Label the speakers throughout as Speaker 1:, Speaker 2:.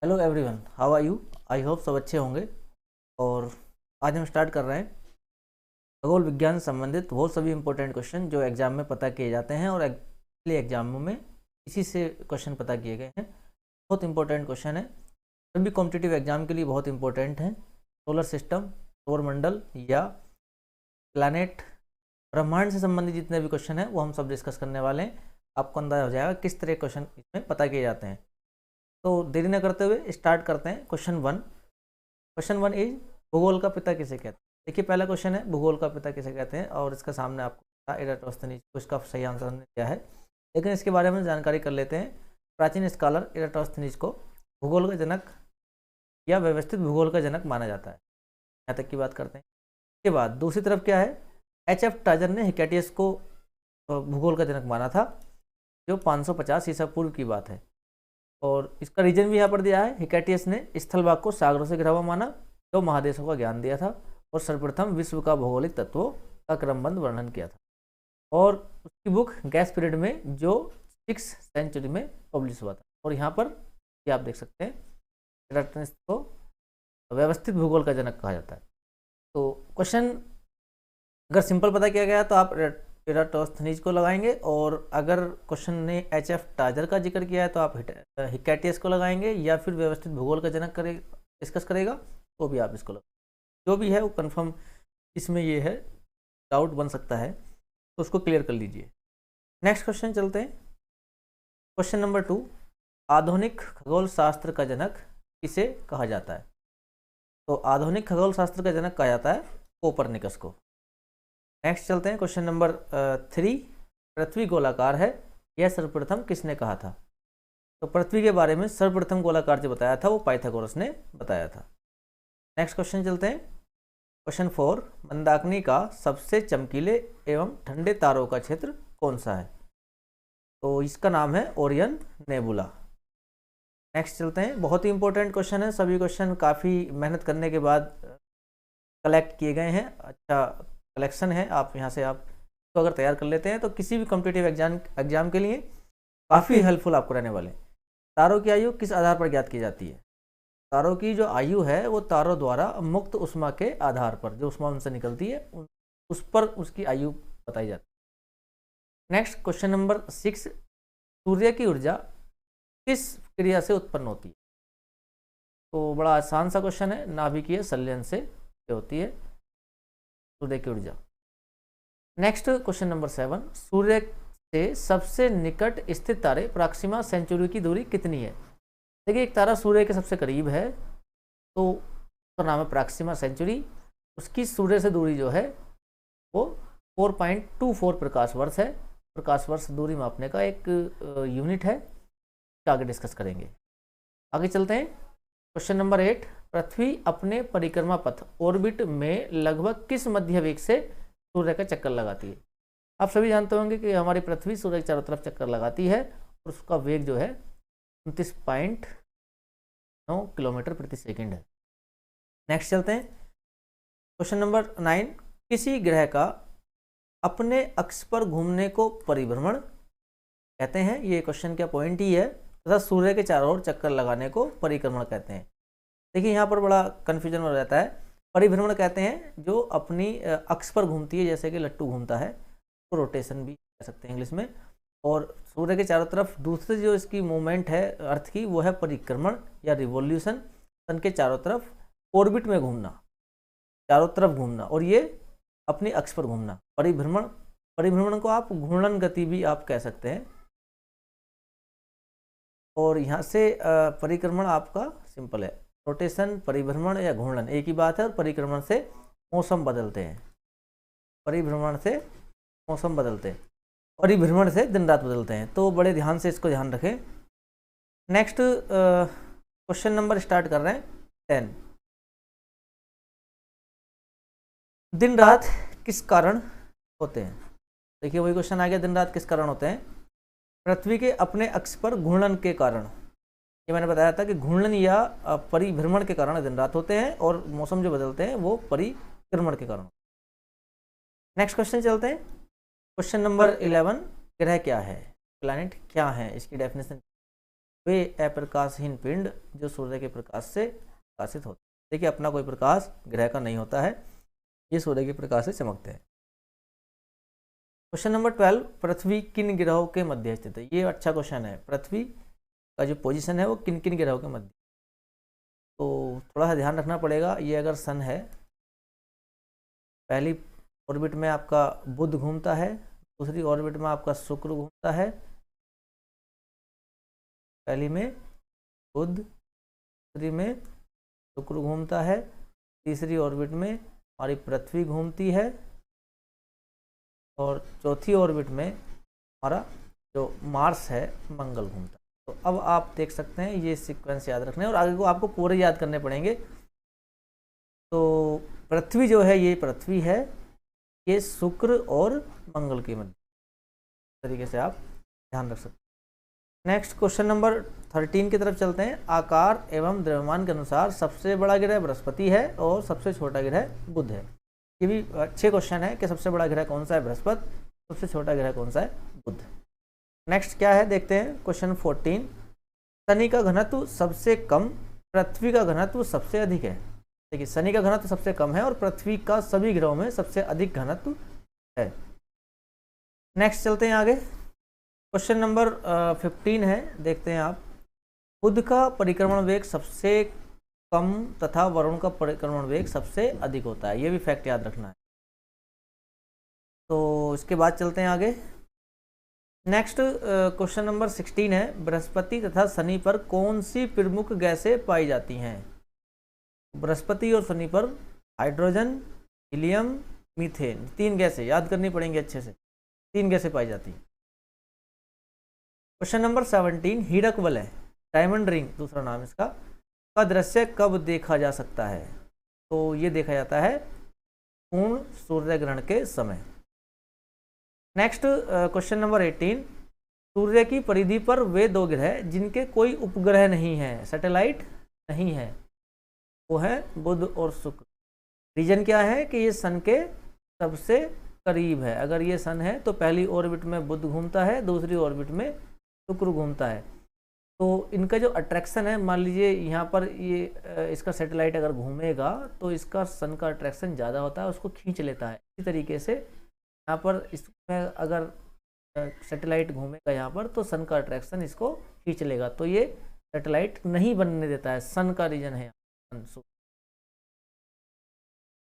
Speaker 1: Hello everyone, how are you. I hope सब अच्छे होंगे। और आज हम स्टार्ट कर रहे हैं खगोल विज्ञान से संबंधित वो सभी इंपॉर्टेंट क्वेश्चन जो एग्जाम में पता किए जाते हैं और पिछले एग्जामों में इसी से क्वेश्चन पता किए गए हैं। बहुत इंपॉर्टेंट क्वेश्चन है, सभी कॉम्पिटिटिव एग्जाम के लिए बहुत इंपॉर्टेंट है। सोलर सिस्टम, सौरमंडल या प्लैनेट, ब्रह्मांड से संबंधित जितने भी क्वेश्चन हैं वो हम सब डिस्कस करने वाले हैं। आपको अंदाजा हो जाएगा किस तरह क्वेश्चन इसमें पता किए जाते हैं। तो देरी न करते हुए स्टार्ट करते हैं। क्वेश्चन वन इज भूगोल का पिता किसे कहते हैं। देखिए, पहला क्वेश्चन है भूगोल का पिता किसे कहते हैं और इसका सामने आपको एराटोस्थेनीज को इसका सही आंसर दिया है, लेकिन इसके बारे में जानकारी कर लेते हैं। प्राचीन स्कॉलर एराटोस्थेनीज को भूगोल का जनक या व्यवस्थित भूगोल का जनक माना जाता है। यहाँ तक की बात करते हैं। इसके बाद दूसरी तरफ क्या है, H.F. टाजर ने हिकैटियस को भूगोल का जनक माना था, जो 550 ईसा पूर्व की बात है। और इसका रीजन भी यहाँ पर दिया है। हिकैटियस ने स्थलभाग को सागरों से घिरा हुआ माना, जो महादेशों का ज्ञान दिया था और सर्वप्रथम विश्व का भौगोलिक तत्वों का क्रमबद्ध वर्णन किया था। और उसकी बुक गैस पीरियड में जो 6th सेंचुरी में पब्लिश हुआ था। और यहाँ पर ये आप देख सकते हैं एराटोस्थेनीज को व्यवस्थित भूगोल का जनक कहा जाता है। तो क्वेश्चन अगर सिंपल पता किया गया तो आप एराटोस्थेनीज को लगाएंगे, और अगर क्वेश्चन ने H.F. टाजर का जिक्र किया है तो आप हिकैटियस को लगाएंगे, या फिर व्यवस्थित भूगोल का जनक डिस्कस करेगा तो भी आप इसको लगाएंगे। जो भी है वो कंफर्म इसमें ये है, डाउट बन सकता है तो उसको क्लियर कर लीजिए। नेक्स्ट क्वेश्चन चलते हैं। क्वेश्चन नंबर 2, आधुनिक खगोल शास्त्र का जनक किसे कहा जाता है। तो आधुनिक खगोल शास्त्र का जनक कहा जाता है कोपरनिकस को। नेक्स्ट चलते हैं। क्वेश्चन नंबर 3, पृथ्वी गोलाकार है, यह सर्वप्रथम किसने कहा था। तो पृथ्वी के बारे में सर्वप्रथम गोलाकार जो बताया था वो पाइथागोरस ने बताया था। नेक्स्ट क्वेश्चन चलते हैं। क्वेश्चन 4, मंदाकिनी का सबसे चमकीले एवं ठंडे तारों का क्षेत्र कौन सा है। तो इसका नाम है ओरियन नेबुला। नेक्स्ट चलते हैं। बहुत ही इंपॉर्टेंट क्वेश्चन है, सभी क्वेश्चन काफ़ी मेहनत करने के बाद कलेक्ट किए गए हैं। अच्छा कलेक्शन है, आप यहाँ से आप तो अगर तैयार कर लेते हैं तो किसी भी कॉम्पिटिटिव एग्जाम के लिए काफ़ी हेल्पफुल आपको रहने वाले। तारों की आयु किस आधार पर ज्ञात की जाती है। तारों की जो आयु है वो तारों द्वारा मुक्त उष्मा के आधार पर, जो उष्मा उनसे निकलती है उस पर उसकी आयु बताई जाती है। नेक्स्ट क्वेश्चन नंबर 6, सूर्य की ऊर्जा किस क्रिया से उत्पन्न होती है। तो बड़ा आसान सा क्वेश्चन है, नाभिकीय संलयन से होती है सूर्य की ऊर्जा। नेक्स्ट क्वेश्चन नंबर 7, सूर्य से सबसे निकट स्थित तारे प्रॉक्सिमा सेंचुरी की दूरी कितनी है। देखिए, एक तारा सूर्य के सबसे करीब है तो उसका नाम है प्रॉक्सिमा सेंचुरी। उसकी सूर्य से दूरी जो है वो 4.24 प्रकाश वर्ष है। प्रकाश वर्ष दूरी मापने का एक यूनिट है, आगे डिस्कस करेंगे। आगे चलते हैं। क्वेश्चन नंबर 8, पृथ्वी अपने परिक्रमा पथ ऑर्बिट में लगभग किस मध्य वेग से सूर्य का चक्कर लगाती है। आप सभी जानते होंगे कि हमारी पृथ्वी सूर्य के चारों तरफ चक्कर लगाती है और उसका वेग जो है 29.9 किलोमीटर प्रति सेकंड है। नेक्स्ट चलते हैं। क्वेश्चन नंबर 9, किसी ग्रह का अपने अक्ष पर घूमने को परिभ्रमण कहते हैं। ये क्वेश्चन का पॉइंट ही है, तथा सूर्य के चारों ओर चक्कर लगाने को परिक्रमण कहते हैं। देखिए, यहाँ पर बड़ा कन्फ्यूजन हो जाता है। परिभ्रमण कहते हैं जो अपनी अक्ष पर घूमती है, जैसे कि लट्टू घूमता है, तो रोटेशन भी कह सकते हैं इंग्लिश में। और सूर्य के चारों तरफ दूसरी जो इसकी मूवमेंट है अर्थ की, वो है परिक्रमण या रिवॉल्यूशन। सन के चारों तरफ ऑर्बिट में घूमना, चारों तरफ घूमना, और ये अपनी अक्ष पर घूमना। परिभ्रमण को आप घूर्णन गति भी आप कह सकते हैं। और यहाँ से परिक्रमण आपका सिंपल है, रोटेशन, परिभ्रमण या घूर्णन एक ही बात है। और परिक्रमण से मौसम बदलते हैं, परिभ्रमण से मौसम बदलते हैं, परिभ्रमण से दिन रात बदलते हैं। तो बड़े ध्यान से इसको ध्यान रखें। नेक्स्ट क्वेश्चन नंबर स्टार्ट कर रहे हैं 10, दिन रात किस कारण होते हैं। देखिए, वही क्वेश्चन आ गया, दिन रात किस कारण होते हैं। पृथ्वी के अपने अक्ष पर घूर्णन के कारण। ये मैंने बताया था कि घूर्णन या परिभ्रमण के कारण दिन रात होते हैं, और मौसम जो बदलते हैं वो परिक्रमण के कारण। नेक्स्ट क्वेश्चन चलते हैं। क्वेश्चन नंबर 11, ग्रह क्या है, प्लैनेट क्या है, इसकी डेफिनेशन। वे अप्रकाशहीन पिंड जो सूर्य के प्रकाश से प्रकाशित होते हैं। देखिए अपना कोई प्रकाश ग्रह का नहीं होता है, ये सूर्य के प्रकाश से चमकते हैं। क्वेश्चन नंबर 12, पृथ्वी किन ग्रहों के मध्य स्थित है? ये अच्छा क्वेश्चन है। पृथ्वी का जो पोजीशन है वो किन किन ग्रहों के मध्य, तो थोड़ा सा ध्यान रखना पड़ेगा। ये अगर सन है, पहली ऑर्बिट में आपका बुध घूमता है, दूसरी ऑर्बिट में आपका शुक्र घूमता है, पहली में बुध, दूसरी में शुक्र घूमता है, तीसरी ऑर्बिट में हमारी पृथ्वी घूमती है, और चौथी ऑर्बिट में हमारा जो मार्स है मंगल घूमता है। तो अब आप देख सकते हैं ये सीक्वेंस याद रखने और आगे को आपको पूरे याद करने पड़ेंगे। तो पृथ्वी जो है ये पृथ्वी है, ये शुक्र और मंगल के मध्य तरीके से आप ध्यान रख सकते हैं। नेक्स्ट क्वेश्चन नंबर 13 की तरफ चलते हैं। आकार एवं द्रव्यमान के अनुसार सबसे बड़ा ग्रह बृहस्पति है और सबसे छोटा ग्रह बुध है। ये भी अच्छे क्वेश्चन है कि सबसे बड़ा ग्रह कौन सा है? बृहस्पति। सबसे छोटा ग्रह कौन सा है? बुध। नेक्स्ट क्या है देखते हैं। क्वेश्चन 14, शनि का घनत्व सबसे कम, पृथ्वी का घनत्व सबसे अधिक है। देखिए शनि का घनत्व सबसे कम है और पृथ्वी का सभी ग्रहों में सबसे अधिक घनत्व है। नेक्स्ट चलते हैं आगे। क्वेश्चन नंबर 15 है, देखते हैं आप। बुध का परिक्रमण वेग सबसे कम तथा वरुण का परिक्रमण वेग सबसे अधिक होता है। ये भी फैक्ट याद रखना है। तो इसके बाद चलते हैं आगे। नेक्स्ट क्वेश्चन नंबर 16 है, बृहस्पति तथा शनि पर कौन सी प्रमुख गैसें पाई जाती हैं? बृहस्पति और शनि पर हाइड्रोजन, हीलियम, मीथेन, 3 गैसें याद करनी पड़ेंगी अच्छे से। 3 गैसें पाई जाती हैं। क्वेश्चन नंबर 17, हीरक वलय, डायमंड रिंग दूसरा नाम इसका, का दृश्य कब देखा जा सकता है? तो ये देखा जाता है पूर्ण सूर्य ग्रहण के समय। नेक्स्ट क्वेश्चन नंबर 18, सूर्य की परिधि पर वे 2 ग्रह जिनके कोई उपग्रह नहीं है, सैटेलाइट नहीं है, वो है बुध और शुक्र। रीजन क्या है कि ये सन के सबसे करीब है। अगर ये सन है तो पहली ऑर्बिट में बुध घूमता है, दूसरी ऑर्बिट में शुक्र घूमता है। तो इनका जो अट्रैक्शन है, मान लीजिए यहाँ पर ये इसका सैटेलाइट अगर घूमेगा तो इसका सन का अट्रैक्शन ज़्यादा होता है, उसको खींच लेता है। इसी तरीके से यहाँ पर इसमें अगर सैटेलाइट घूमेगा यहाँ पर तो सन का अट्रैक्शन इसको खींच लेगा, तो ये सैटेलाइट नहीं बनने देता है। सन का रीजन है।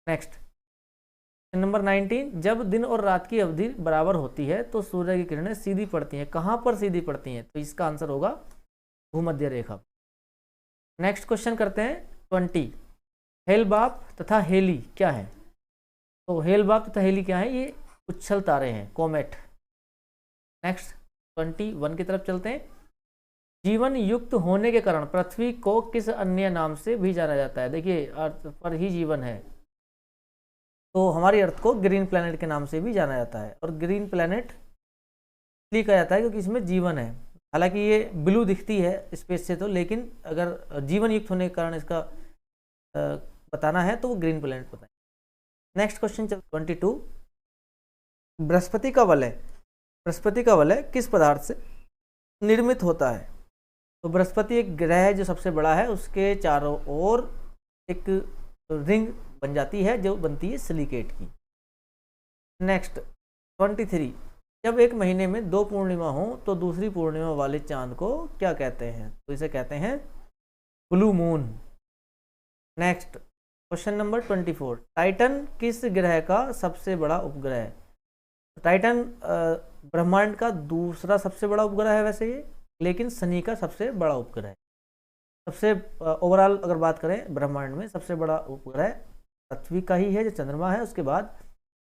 Speaker 1: नेक्स्ट नंबर 19, जब दिन और रात की अवधि बराबर होती है तो सूर्य की किरणें सीधी पड़ती हैं। कहाँ पर सीधी पड़ती हैं? तो इसका आंसर होगा भूमध्य रेखा। नेक्स्ट क्वेश्चन करते हैं 20, हेल-बाप तथा हेली क्या है? तो हेल-बाप तथा हेली क्या है? ये उच्छल तारे हैं, कोमेट। नेक्स्ट 21 की तरफ चलते हैं। जीवन युक्त होने के कारण पृथ्वी को किस अन्य नाम से भी जाना जाता है? देखिए अर्थ पर ही जीवन है तो हमारी अर्थ को ग्रीन प्लैनेट के नाम से भी जाना जाता है। और ग्रीन प्लैनेट इसलिए कहा जाता है क्योंकि इसमें जीवन है। हालांकि ये ब्लू दिखती है स्पेस से तो, लेकिन अगर जीवन युक्त होने के कारण इसका बताना है तो वो ग्रीन प्लैनेट बताएं। नेक्स्ट क्वेश्चन 22, बृहस्पति का वलय, बृहस्पति का वलय किस पदार्थ से निर्मित होता है? तो बृहस्पति एक ग्रह है जो सबसे बड़ा है, उसके चारों ओर एक रिंग बन जाती है जो बनती है सिलिकेट की। नेक्स्ट 23, जब एक महीने में 2 पूर्णिमा हो तो दूसरी पूर्णिमा वाले चांद को क्या कहते हैं? तो इसे कहते हैं blue moon. Next question number 24, Titan किस ग्रह का सबसे बड़ा उपग्रह है? टाइटन ब्रह्मांड का दूसरा सबसे बड़ा उपग्रह है वैसे ये, लेकिन शनि का सबसे बड़ा उपग्रह है। सबसे ओवरऑल अगर बात करें ब्रह्मांड में सबसे बड़ा उपग्रह पृथ्वी का ही है जो चंद्रमा है, उसके बाद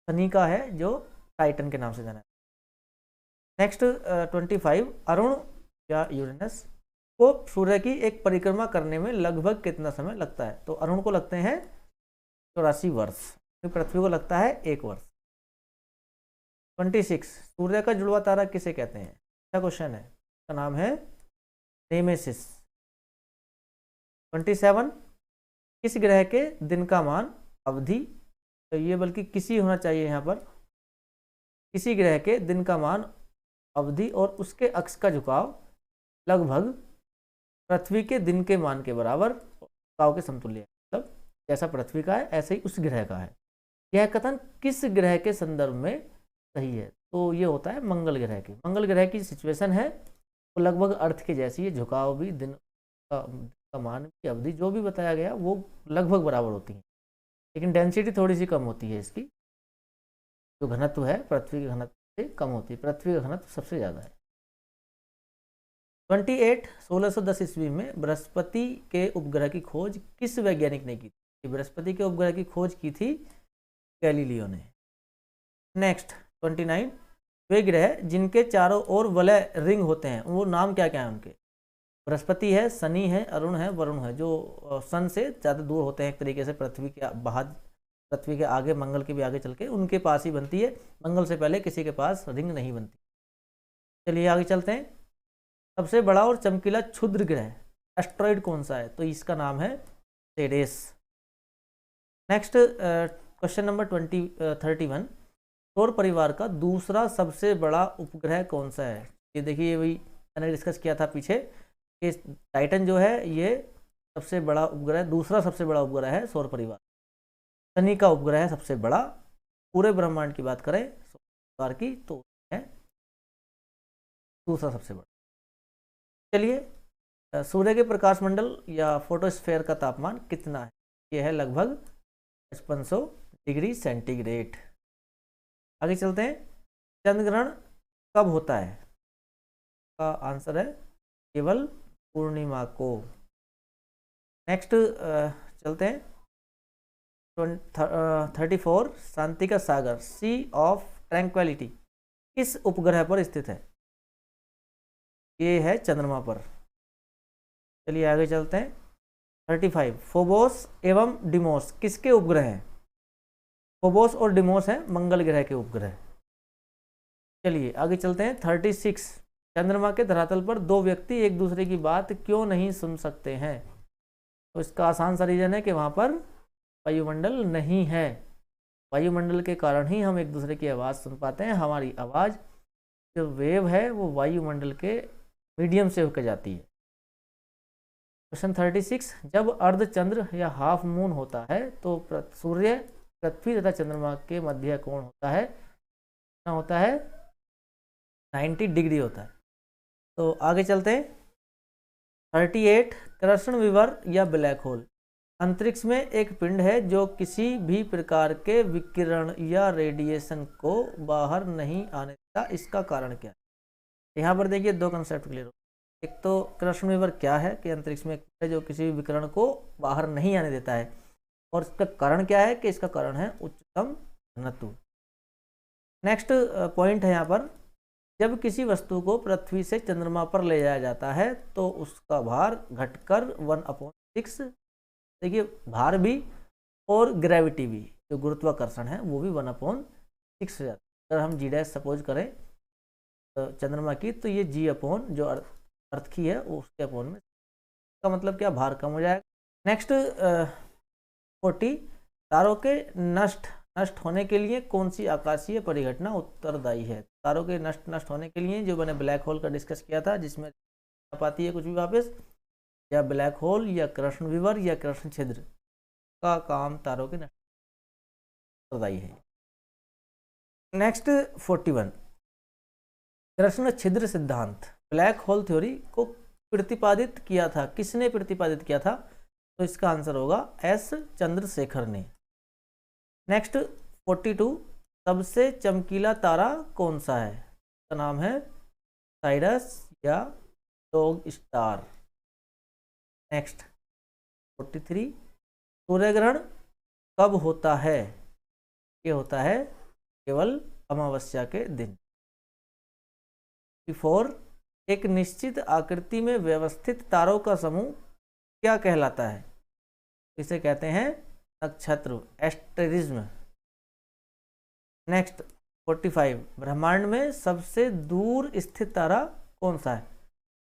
Speaker 1: शनि का है जो टाइटन के नाम से जाना है। नेक्स्ट 25, अरुण या यूरेनस को सूर्य की एक परिक्रमा करने में लगभग कितना समय लगता है? तो अरुण को लगते हैं 84 वर्ष, तो पृथ्वी को लगता है 1 वर्ष। 26, सूर्य का जुड़वा तारा किसे कहते हैं? अच्छा क्वेश्चन है, इसका नाम है नेमेसिस। 27, किस ग्रह के दिन का मान अवधि, तो ये बल्कि किसी होना चाहिए यहाँ पर, किसी ग्रह के दिन का मान अवधि और उसके अक्ष का झुकाव लगभग पृथ्वी के दिन के मान के बराबर, झुकाव के समतुल्य है। मतलब जैसा पृथ्वी का है ऐसे ही उस ग्रह का है। यह कथन किस ग्रह के संदर्भ में सही है? तो ये होता है मंगल ग्रह के। मंगल ग्रह की सिचुएशन है वो लगभग अर्थ के जैसी है, झुकाव भी, दिन का मान की अवधि जो भी बताया गया वो लगभग बराबर होती है, लेकिन डेंसिटी थोड़ी सी कम होती है इसकी। जो घनत्व है पृथ्वी के घनत्व से कम होती है, पृथ्वी का घनत्व सबसे ज़्यादा है। 1610 ईस्वी में बृहस्पति के उपग्रह की खोज किस वैज्ञानिक ने की थी? बृहस्पति के उपग्रह की खोज की थी गैलीलियो ने। नेक्स्ट 29, वे ग्रह जिनके चारों ओर वलय रिंग होते हैं वो नाम क्या क्या है उनके? बृहस्पति है, शनि है, अरुण है, वरुण है। जो सन से ज़्यादा दूर होते हैं एक तरीके से, पृथ्वी के बाद, पृथ्वी के आगे, मंगल के भी आगे चल के उनके पास ही बनती है। मंगल से पहले किसी के पास रिंग नहीं बनती। चलिए आगे चलते हैं। सबसे बड़ा और चमकीला क्षुद्र ग्रह एस्ट्रॉइड कौन सा है? तो इसका नाम है सेरेस। नेक्स्ट क्वेश्चन नंबर 31, सौर परिवार का दूसरा सबसे बड़ा उपग्रह कौन सा है? ये देखिए, वही मैंने डिस्कस किया था पीछे कि टाइटन जो है ये सबसे बड़ा उपग्रह, दूसरा सबसे बड़ा उपग्रह है सौर परिवार। शनि का उपग्रह है सबसे बड़ा। पूरे ब्रह्मांड की बात करें सौर परिवार की तो है दूसरा सबसे बड़ा। चलिए, सूर्य के प्रकाश मंडल या फोटोस्फेयर का तापमान कितना है? ये है लगभग 5500 डिग्री सेंटीग्रेड। आगे चलते हैं। चंद्र ग्रहण कब होता है? का आंसर है केवल पूर्णिमा को। नेक्स्ट चलते हैं 34, शांति का सागर सी ऑफ ट्रैंक्विलिटी किस उपग्रह पर स्थित है? ये है चंद्रमा पर। चलिए आगे चलते हैं। 35, फोबोस एवं डिमोस किसके उपग्रह हैं? फोबोस और डिमोस हैं मंगल ग्रह के उपग्रह। चलिए आगे चलते हैं। 36, चंद्रमा के धरातल पर दो व्यक्ति एक दूसरे की बात क्यों नहीं सुन सकते हैं? तो इसका आसान सा रीजन है कि वहाँ पर वायुमंडल नहीं है। वायुमंडल के कारण ही हम एक दूसरे की आवाज़ सुन पाते हैं। हमारी आवाज़ जो वेव है वो वायुमंडल के मीडियम से होकर जाती है। क्वेश्चन 36, जब अर्धचंद्र या हाफ मून होता है तो सूर्य, पृथ्वी तथा चंद्रमा के मध्य कोण होता है कितना होता है? 90 डिग्री होता है। तो आगे चलते हैं। 38, कृष्ण विवर या ब्लैक होल अंतरिक्ष में एक पिंड है जो किसी भी प्रकार के विकिरण या रेडिएशन को बाहर नहीं आने देता। इसका कारण क्या है? यहाँ पर देखिए दो कंसेप्ट क्लियर हो। एक तो कृष्ण विवर क्या है कि अंतरिक्ष में एक पिंड है जो किसी भी विकिरण को बाहर नहीं आने देता है, और इसका कारण क्या है कि इसका कारण है उच्चतम घनत्व। नेक्स्ट पॉइंट है यहाँ पर, जब किसी वस्तु को पृथ्वी से चंद्रमा पर ले जाया जाता है तो उसका भार घटकर 1/6, देखिए भार भी और ग्रेविटी भी, जो गुरुत्वाकर्षण है वो भी 1/6 हो जाता है। अगर हम G' सपोज करें तो चंद्रमा की, तो ये G/ जो अर्थ की है वो उसके अपॉन में, इसका मतलब क्या, भार कम हो जाएगा। नेक्स्ट 40, तारों के नष्ट होने के लिए कौन सी आकाशीय परिघटना उत्तरदायी है? तारों के नष्ट होने के लिए जो मैंने ब्लैक होल का डिस्कस किया था, जिसमें पाती है कुछ भी वापस, या ब्लैक होल या कृष्ण विवर या कृष्ण छिद्र का काम तारों के नष्ट उत्तरदायी है। नेक्स्ट 41, कृष्ण छिद्र सिद्धांत, ब्लैक होल थ्योरी को प्रतिपादित किया था, किसने प्रतिपादित किया था? तो इसका आंसर होगा एस चंद्रशेखर ने। नेक्स्ट 42, सबसे चमकीला तारा कौन सा है? इसका नाम है साइरस या डॉग स्टार। नेक्स्ट 43, सूर्य ग्रहण कब होता है? ये होता है केवल अमावस्या के दिन। 4, एक निश्चित आकृति में व्यवस्थित तारों का समूह क्या कहलाता है? इसे कहते हैं नक्षत्र, एस्टेरिज्म। नेक्स्ट 45, ब्रह्मांड में सबसे दूर स्थित तारा कौन सा है?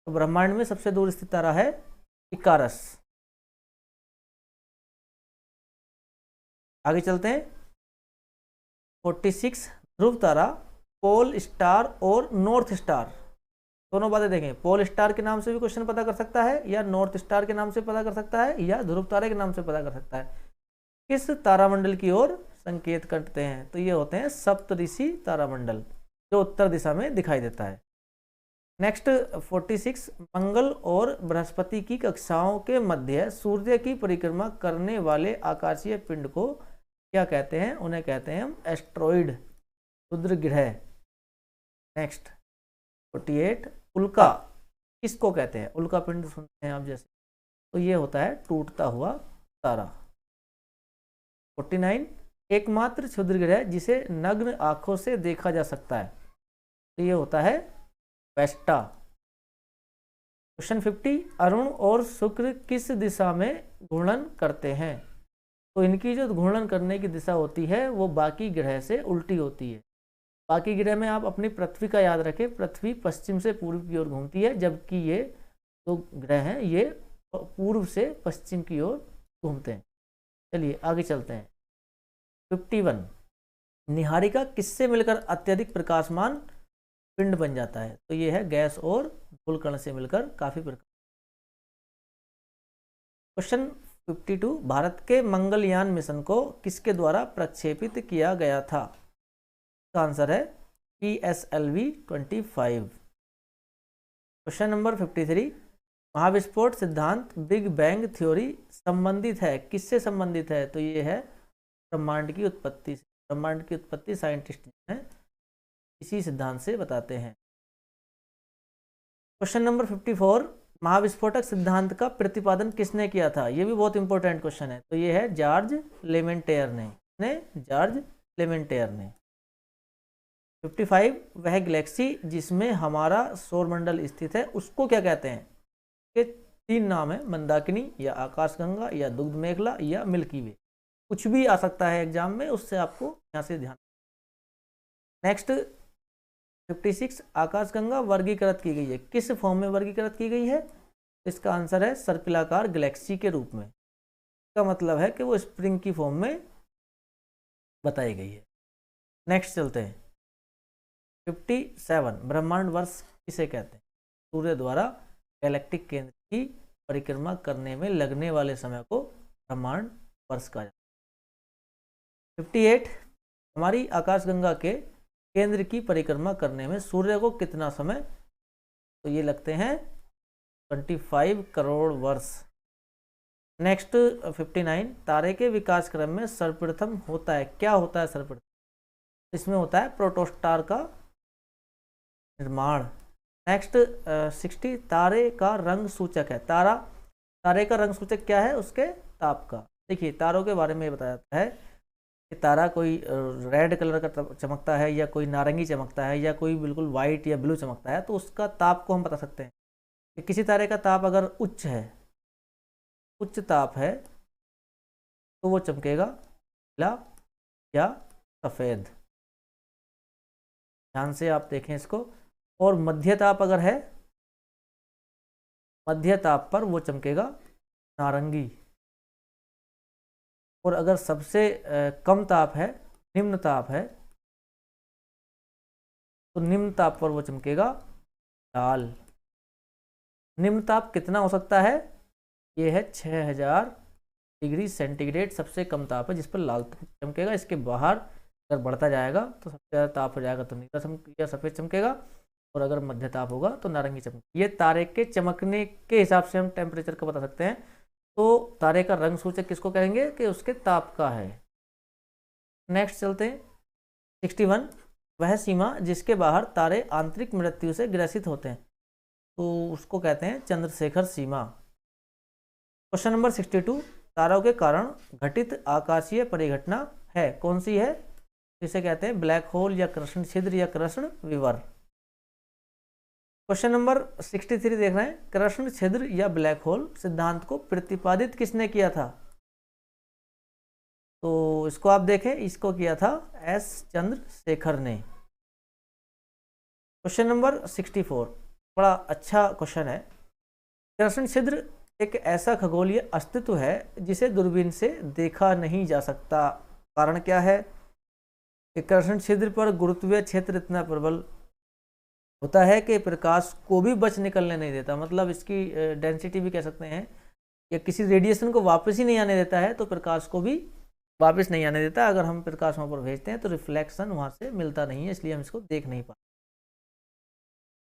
Speaker 1: तो ब्रह्मांड में सबसे दूर स्थित तारा है इकारस। आगे चलते हैं। 46, ध्रुव तारा, पोल स्टार और नॉर्थ स्टार दोनों बातें देखें, पोल स्टार के नाम से भी क्वेश्चन पता कर सकता है, या नॉर्थ स्टार के नाम से पता कर सकता है, या ध्रुव तारे के नाम से पता कर सकता है। किस तारामंडल की ओर संकेत करते हैं? तो ये होते हैं सप्तऋषि तारामंडल, जो उत्तर दिशा में दिखाई देता है। नेक्स्ट 46, मंगल और बृहस्पति की कक्षाओं के मध्य सूर्य की परिक्रमा करने वाले आकाशीय पिंड को क्या कहते हैं? उन्हें कहते हैं हम एस्ट्रॉइड, रुद्र ग्रह। नेक्स्ट 48, उल्का किसको कहते हैं? उल्का पिंड सुनते हैं आप जैसे, तो ये होता है टूटता हुआ तारा। 49, एकमात्र क्षुद्र ग्रह जिसे नग्न आंखों से देखा जा सकता है, तो ये होता है वेस्टा। क्वेश्चन 50, अरुण और शुक्र किस दिशा में घूर्णन करते हैं? तो इनकी जो घूर्णन करने की दिशा होती है वो बाकी ग्रह से उल्टी होती है। बाकी ग्रह में आप अपनी पृथ्वी का याद रखें, पृथ्वी पश्चिम से पूर्व की ओर घूमती है, जबकि ये जो ग्रह हैं ये पूर्व से पश्चिम की ओर घूमते हैं। चलिए आगे चलते हैं। 51, निहारिका किससे मिलकर अत्यधिक प्रकाशमान पिंड बन जाता है? तो ये है गैस और धूलकण से मिलकर काफी प्रकाश। क्वेश्चन 52, भारत के मंगलयान मिशन को किसके द्वारा प्रक्षेपित किया गया था? इसका आंसर है PSLV-25। क्वेश्चन नंबर 53, महाविस्फोट सिद्धांत बिग बैंग थ्योरी संबंधित है, किससे संबंधित है? तो ये है ब्रह्मांड की उत्पत्ति से। ब्रह्मांड की उत्पत्ति साइंटिस्ट हैं इसी सिद्धांत से बताते हैं। क्वेश्चन नंबर 54, महाविस्फोटक सिद्धांत का प्रतिपादन किसने किया था? ये भी बहुत इंपॉर्टेंट क्वेश्चन है। तो ये है जॉर्ज लेमेंटेयर ने। जॉर्ज लेमेंटेयर ने। 55, वह गैलेक्सी जिसमें हमारा सौरमंडल स्थित है उसको क्या कहते हैं? के 3 नाम है, मंदाकिनी या आकाशगंगा या दुग्ध मेखला या मिल्की वे। कुछ भी आ सकता है एग्जाम में, उससे आपको यहाँ से ध्यान। नेक्स्ट 56, आकाशगंगा वर्गीकृत की गई है, किस फॉर्म में वर्गीकृत की गई है? इसका आंसर है सर्पिलाकार गैलेक्सी के रूप में। इसका मतलब है कि वो स्प्रिंग की फॉर्म में बताई गई है। नेक्स्ट चलते हैं। 57, ब्रह्मांड वर्ष किसे कहते हैं? सूर्य द्वारा गैलेक्टिक केंद्र की परिक्रमा करने में लगने वाले समय को ब्रह्मांड वर्ष कहा जाता है। 58, हमारी आकाशगंगा के केंद्र की परिक्रमा करने में सूर्य को कितना समय? तो ये लगते हैं 25 करोड़ वर्ष। नेक्स्ट 59, तारे के विकास क्रम में सर्वप्रथम होता है, क्या होता है सर्वप्रथम? इसमें होता है प्रोटोस्टार का निर्माण। नेक्स्ट 60, तारे का रंग सूचक है। तारे का रंग सूचक क्या है? उसके ताप का। देखिए तारों के बारे में बताया जाता है कि तारा कोई रेड कलर का चमकता है, या कोई नारंगी चमकता है, या कोई बिल्कुल वाइट या ब्लू चमकता है, तो उसका ताप को हम बता सकते हैं कि किसी तारे का ताप अगर उच्च है, उच्च ताप है, तो वो चमकेगा नीला या सफ़ेद। ध्यान से आप देखें इसको। और मध्य ताप अगर है, मध्य ताप पर वो चमकेगा नारंगी। और अगर सबसे कम ताप है, निम्न ताप है, तो निम्न ताप पर वो चमकेगा लाल। निम्न ताप कितना हो सकता है? ये है 6000 डिग्री सेंटीग्रेड सबसे कम ताप है जिस पर लाल चमकेगा। इसके बाहर अगर बढ़ता जाएगा तो सबसे ज़्यादा ताप हो जाएगा तो नीला या सफ़ेद चमकेगा, और अगर मध्य ताप होगा तो नारंगी चमकेगा। ये तारे के चमकने के हिसाब से हम टेम्परेचर को बता सकते हैं। तो तारे का रंग सूचक किसको कहेंगे? कि उसके ताप का है। नेक्स्ट चलते हैं। 61, वह सीमा जिसके बाहर तारे आंतरिक मृत्यु से ग्रसित होते हैं, तो उसको कहते हैं चंद्रशेखर सीमा। क्वेश्चन नंबर 62, तारों के कारण घटित आकाशीय परिघटना है, कौन सी है? जिसे कहते हैं ब्लैक होल या कृष्ण छिद्र या कृष्ण विवर। क्वेश्चन नंबर 63 देख रहे हैं। कृष्ण छिद्र या ब्लैक होल सिद्धांत को प्रतिपादित किसने किया था? तो इसको आप देखें, इसको किया था एस चंद्रशेखर ने। क्वेश्चन नंबर 64 बड़ा अच्छा क्वेश्चन है। कृष्ण छिद्र एक ऐसा खगोलीय अस्तित्व है जिसे दूरबीन से देखा नहीं जा सकता। कारण क्या है? कि कृष्ण छिद्र पर गुरुत्वीय क्षेत्र इतना प्रबल होता है कि प्रकाश को भी बच निकलने नहीं देता, मतलब इसकी डेंसिटी भी कह सकते हैं, या किसी रेडिएशन को वापस ही नहीं आने देता है, तो प्रकाश को भी वापस नहीं आने देता। अगर हम प्रकाश वहाँ पर भेजते हैं तो रिफ्लेक्शन वहाँ से मिलता नहीं है, इसलिए हम इसको देख नहीं पाते।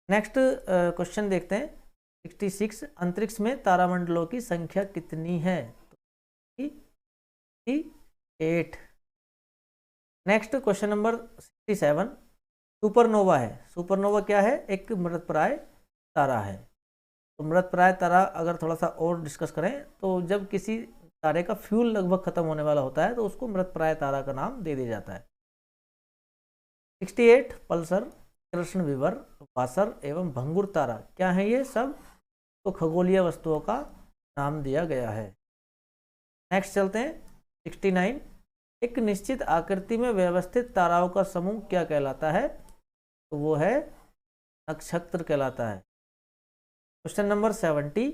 Speaker 1: नेक्स्ट क्वेश्चन देखते हैं 66, अंतरिक्ष में तारामंडलों की संख्या कितनी है? 8। नेक्स्ट क्वेश्चन नंबर 67, सुपरनोवा है। सुपरनोवा क्या है? एक मृतप्राय तारा है। तो मृतप्राय तारा अगर थोड़ा सा और डिस्कस करें तो जब किसी तारे का फ्यूल लगभग खत्म होने वाला होता है तो उसको मृतप्राय तारा का नाम दे दिया जाता है। 68, पल्सर, कृष्ण विवर, वासर एवं भंगुर तारा क्या है? ये सब तो खगोलीय वस्तुओं का नाम दिया गया है। नेक्स्ट चलते हैं 69, एक निश्चित आकृति में व्यवस्थित ताराओं का समूह क्या कहलाता है? तो वो है नक्षत्र कहलाता है। क्वेश्चन नंबर 70,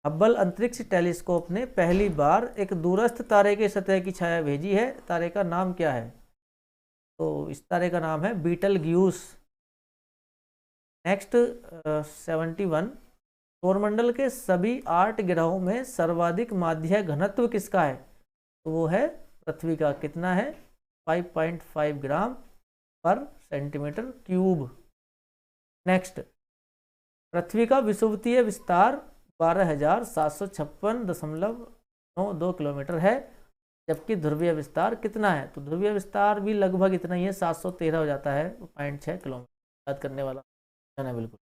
Speaker 1: हब्बल अंतरिक्ष टेलीस्कोप ने पहली बार एक दूरस्थ तारे की सतह की छाया भेजी है, तारे का नाम क्या है? तो इस तारे का नाम है बीटल ग्यूस। नेक्स्ट 71, सौरमंडल के सभी 8 ग्रहों में सर्वाधिक माध्य घनत्व किसका है? तो वो है पृथ्वी का। कितना है? 5.5 ग्राम पर सेंटीमीटर क्यूब। नेक्स्ट, पृथ्वी का विषुवतीय विस्तार 12,756.92 किलोमीटर है, जबकि ध्रुवीय विस्तार कितना है? तो ध्रुवीय विस्तार भी लगभग इतना ही है, 713 हो जाता है, 0.6 किलोमीटर। याद करने वाला है बिल्कुल।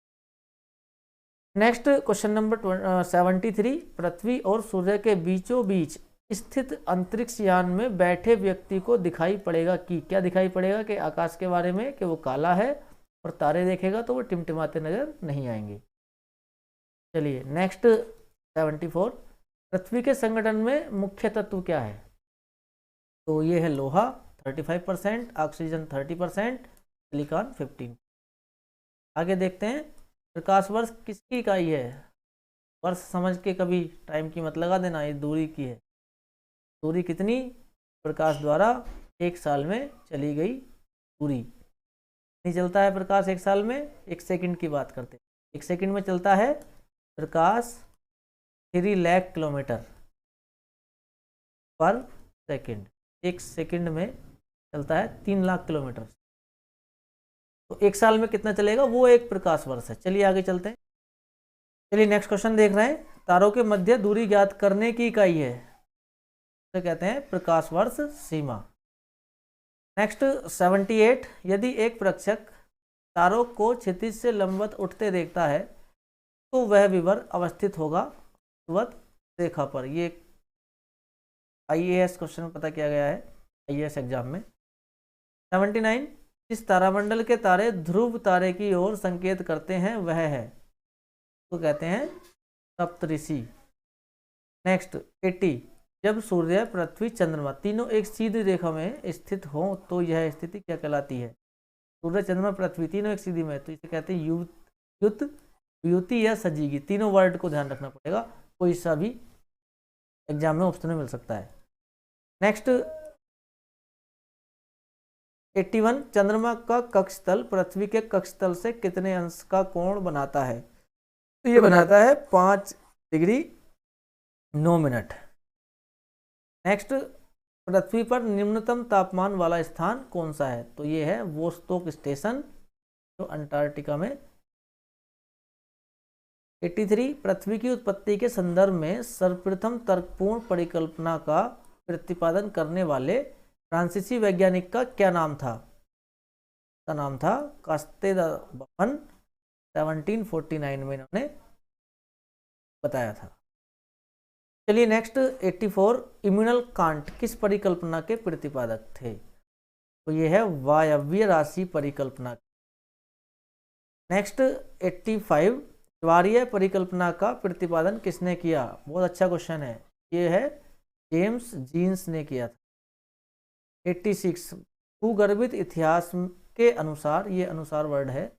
Speaker 1: नेक्स्ट क्वेश्चन नंबर 73, पृथ्वी और सूर्य के बीचों बीच स्थित अंतरिक्ष यान में बैठे व्यक्ति को दिखाई पड़ेगा कि क्या दिखाई पड़ेगा? कि आकाश के बारे में कि वो काला है, और तारे देखेगा तो वो टिमटिमाते नजर नहीं आएंगे। चलिए नेक्स्ट 74, पृथ्वी के संगठन में मुख्य तत्व क्या है? तो ये है लोहा 35%, ऑक्सीजन 30%, सिलिकॉन 15। आगे देखते हैं, प्रकाश वर्ष किसकी इकाई है? वर्ष समझ के कभी टाइम की मत लगा देना, ये दूरी की है। दूरी कितनी प्रकाश द्वारा एक साल में चली गई दूरी? नहीं चलता है प्रकाश एक साल में? 1 सेकंड की बात करते हैं। 1 सेकंड में चलता है प्रकाश 3 लाख किलोमीटर पर सेकंड। 1 सेकंड में चलता है 3 लाख किलोमीटर। तो 1 साल में कितना चलेगा? वो एक प्रकाश वर्ष है। चलिए आगे चलते हैं। चलिए नेक्स्ट क्वेश्चन देख रहे हैं, तारों के मध्य दूरी ज्ञात करने की इकाई है, तो कहते हैं प्रकाश वर्ष सीमा। नेक्स्ट 78, यदि एक प्रेक्षक तारों को क्षितिज से लंबवत उठते देखता है तो वह विवर अवस्थित होगा लंबवत रेखा पर। ये IAS क्वेश्चन पता किया गया है IAS एग्जाम में। 79, जिस तारामंडल के तारे ध्रुव तारे की ओर संकेत करते हैं वह है, तो कहते हैं सप्तऋषि। नेक्स्ट 80, जब सूर्य, पृथ्वी, चंद्रमा तीनों एक सीधी रेखा में स्थित हो तो यह स्थिति क्या कहलाती है? सूर्य, चंद्रमा, पृथ्वी तीनों एक सीधी में, तो इसे कहते हैं युत, युति या सजीगी। तीनों वर्ड को ध्यान रखना पड़ेगा, कोई सा भी एग्जाम में ऑप्शन में मिल सकता है। नेक्स्ट 81, चंद्रमा का कक्षतल पृथ्वी के कक्षतल से कितने अंश का कोण बनाता है? तो ये बनाता है 5 डिग्री 9 मिनट। नेक्स्ट, पृथ्वी पर निम्नतम तापमान वाला स्थान कौन सा है? तो ये है वोस्टोक स्टेशन, जो अंटार्कटिका में। 83, पृथ्वी की उत्पत्ति के संदर्भ में सर्वप्रथम तर्कपूर्ण परिकल्पना का प्रतिपादन करने वाले फ्रांसीसी वैज्ञानिक का क्या नाम था? का नाम था कास्तेदबन। 1749 में इन्होंने बताया था। चलिए नेक्स्ट 84, इम्यूनल कांट किस परिकल्पना के प्रतिपादक थे? तो ये है वायव्य राशि परिकल्पना। नेक्स्ट 85, ज्वारीय परिकल्पना का प्रतिपादन किसने किया? बहुत अच्छा क्वेश्चन है, ये है जेम्स जीन्स ने किया था। 86, भूगर्भित इतिहास के अनुसार, ये अनुसार वर्ड है,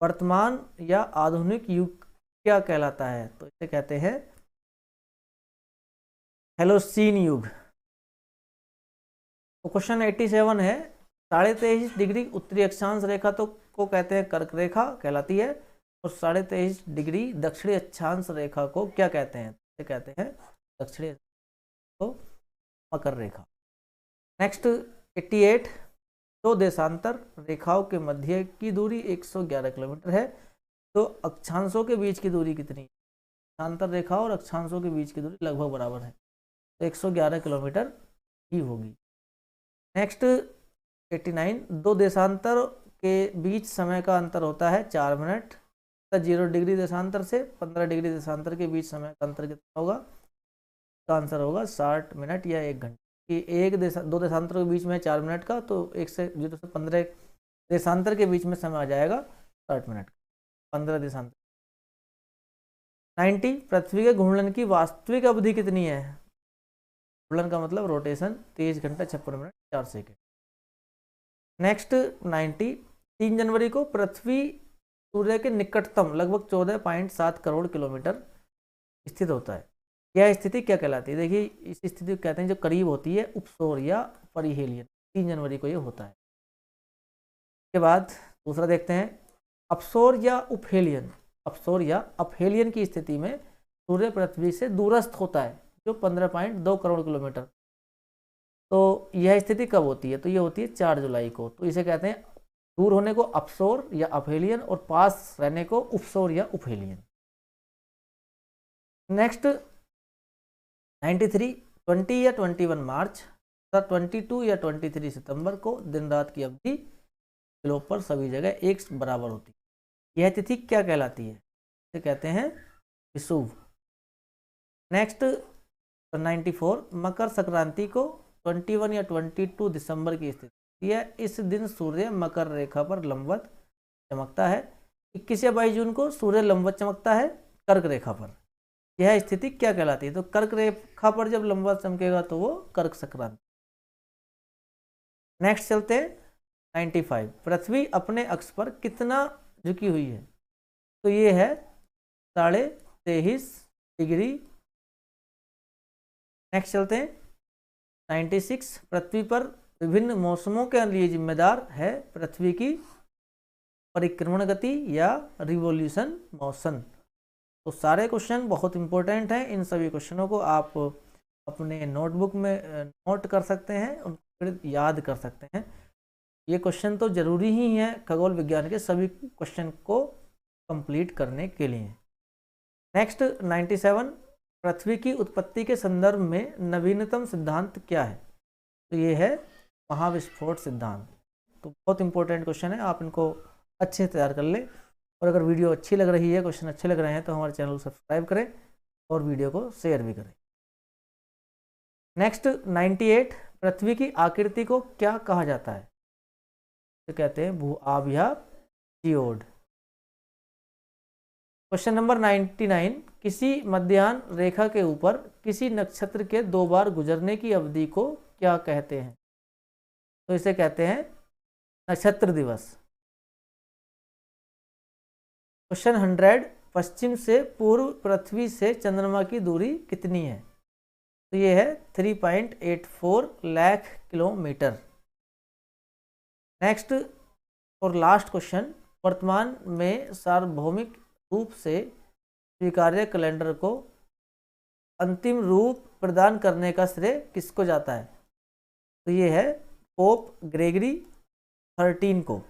Speaker 1: वर्तमान या आधुनिक युग क्या कहलाता है? तो इसे कहते हैं हेलोसीन युग। तो क्वेश्चन 87 है, 23.5 डिग्री उत्तरी अक्षांश रेखा तो को कहते हैं कर्क रेखा कहलाती है, और 23.5 डिग्री दक्षिणी अक्षांश रेखा को क्या कहते हैं? इसे कहते हैं दक्षिणी तो मकर रेखा। नेक्स्ट 88, दो देशांतर रेखाओं के मध्य की दूरी 111 किलोमीटर है, तो अक्षांशों के बीच की दूरी कितनी है? देशांतर रेखा और अक्षांशों के बीच की दूरी लगभग बराबर है, तो 111 किलोमीटर ही होगी। नेक्स्ट 89, दो देशांतर के बीच समय का अंतर होता है 4 मिनट, 0 डिग्री देशांतर से 15 डिग्री देशांतर के बीच समय का अंतर कितना होगा? इसका आंसर होगा 60 मिनट या 1 घंटा। कि दो देशांतरों के बीच में 4 मिनट का, तो 1 से 0 से 15 देशांतर के बीच में समय आ जाएगा 60 मिनट का, 15 देशांतर। 90, पृथ्वी के घूर्णन की वास्तविक अवधि कितनी है? घूर्णन का मतलब रोटेशन, 23 घंटा 56 मिनट 4 सेकेंड। नेक्स्ट 90, 3 जनवरी को पृथ्वी सूर्य के निकटतम लगभग 14.7 करोड़ किलोमीटर स्थित होता है। यह स्थिति क्या कहलाती है? देखिए इस स्थिति को कहते हैं जो करीब होती है उपसौर या परिहेलियन। 3 जनवरी को ये होता है। इसके बाद दूसरा देखते हैं, अपसौर या उपहेलियन। अपसौर या अपहेलियन की स्थिति में सूर्य पृथ्वी से दूरस्थ होता है, जो 15.2 करोड़ किलोमीटर। तो यह स्थिति कब होती है? तो ये होती है 4 जुलाई को। तो इसे कहते हैं दूर होने को अपसौर या अपहेलियन, और पास रहने को उपसौर या उपहेलियन। नेक्स्ट 93, 20 या 21 मार्च तथा 22 या 23 सितंबर को दिन रात की अवधि ग्लोब पर सभी जगह एक बराबर होती है। यह तिथि क्या कहलाती है? इसे कहते हैं विषुव। नेक्स्ट 94, मकर संक्रांति को 21 या 22 दिसंबर की स्थिति है। इस दिन सूर्य मकर रेखा पर लंबवत चमकता है। 21 या 22 जून को सूर्य लंबवत चमकता है कर्क रेखा पर। यह स्थिति क्या कहलाती है? तो कर्क रेखा पर जब लंबवत चमकेगा तो वो कर्क संक्रांति। नेक्स्ट चलते हैं 95, पृथ्वी अपने अक्ष पर कितना झुकी हुई है? तो ये है 23.5 डिग्री। नेक्स्ट चलते हैं 96, पृथ्वी पर विभिन्न मौसमों के लिए जिम्मेदार है पृथ्वी की परिक्रमण गति या रिवोल्यूशन मोशन। तो सारे क्वेश्चन बहुत इंपॉर्टेंट हैं। इन सभी क्वेश्चनों को आप अपने नोटबुक में नोट कर सकते हैं, उनको फिर याद कर सकते हैं। ये क्वेश्चन तो जरूरी ही है खगोल विज्ञान के सभी क्वेश्चन को कंप्लीट करने के लिए। नेक्स्ट 97, पृथ्वी की उत्पत्ति के संदर्भ में नवीनतम सिद्धांत क्या है? तो ये है महाविस्फोट सिद्धांत। तो बहुत इंपॉर्टेंट क्वेश्चन है, आप इनको अच्छे से तैयार कर लें। और अगर वीडियो अच्छी लग रही है, क्वेश्चन अच्छे लग रहे हैं, तो हमारे चैनल को सब्सक्राइब करें और वीडियो को शेयर भी करें। नेक्स्ट 98, पृथ्वी की आकृति को क्या कहा जाता है? तो कहते हैं भू-आभ या जियोड। क्वेश्चन नंबर 99, किसी मध्याह्न रेखा के ऊपर किसी नक्षत्र के 2 बार गुजरने की अवधि को क्या कहते हैं? तो इसे कहते हैं नक्षत्र दिवस। क्वेश्चन 100, पश्चिम से पूर्व पृथ्वी से चंद्रमा की दूरी कितनी है? तो ये है 3.84 लाख किलोमीटर। नेक्स्ट और लास्ट क्वेश्चन, वर्तमान में सार्वभौमिक रूप से स्वीकार्य कैलेंडर को अंतिम रूप प्रदान करने का श्रेय किसको जाता है? तो ये है पोप ग्रेगरी 13 को।